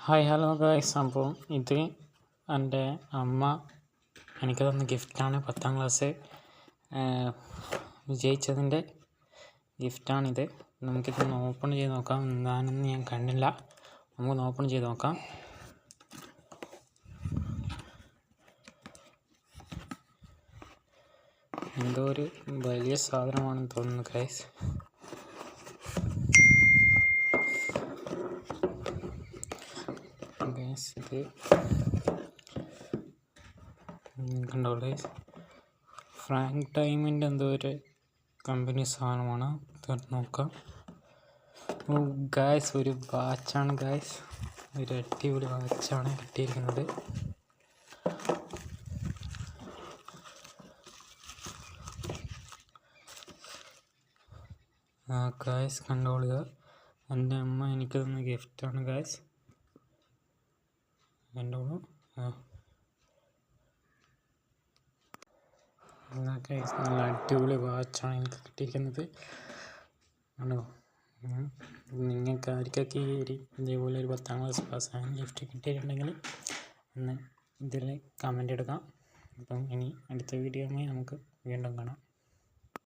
Hi hello guys. അപ്പോൾ ഇത് എൻ്റെ അമ്മ എനിക്ക് തന്ന ഗിഫ്റ്റാണ്. 10ാം ക്ലാസ് വിജയിച്ചതിൻ്റെ ഗിഫ്റ്റാണിത്. നമുക്കിതൊന്ന് ഓപ്പൺ ചെയ്ത് നോക്കാം. എന്താണെന്ന് ഞാൻ കണ്ടില്ല. നമുക്കൊന്ന് ഓപ്പൺ ചെയ്ത് നോക്കാം. എന്തോ ഒരു വലിയ സാധനമാണെന്ന് തോന്നുന്നു ഗൈസ്. ഇത് കണ്ടോ ഗൈസ്, ഫ്രാങ്ക് ടൈമിൻ്റെ എന്തോ ഒരു കമ്പനി സാധനമാണ്. നോക്കാം. ഗൈസ്, ഒരു വാച്ചാണ് ഗൈസ്. ഒരു അടിപൊളി വാച്ചാണ് കിട്ടിയിരിക്കുന്നത്. ഗൈസ് കണ്ടോളുക, എൻ്റെ അമ്മ എനിക്ക് തന്ന ഗിഫ്റ്റാണ് ഗൈസ്. കണ്ടോളൂ. ഗൈസ്, നല്ല അടിപൊളി വാച്ചാണ് എനിക്ക് കിട്ടിയിരിക്കുന്നത്. ആണോ, നിങ്ങൾക്ക് ആർക്കൊക്കെ ഇതേപോലെ ഒരു 10ാം ക്ലാസ് പാസ്സായ ഗിഫ്റ്റ് കിട്ടിയിട്ടുണ്ടെങ്കിൽ ഒന്ന് ഇതിൽ കമൻ്റ് എടുക്കാം. അപ്പം ഇനി അടുത്ത വീഡിയോയുമായി നമുക്ക് വീണ്ടും കാണാം.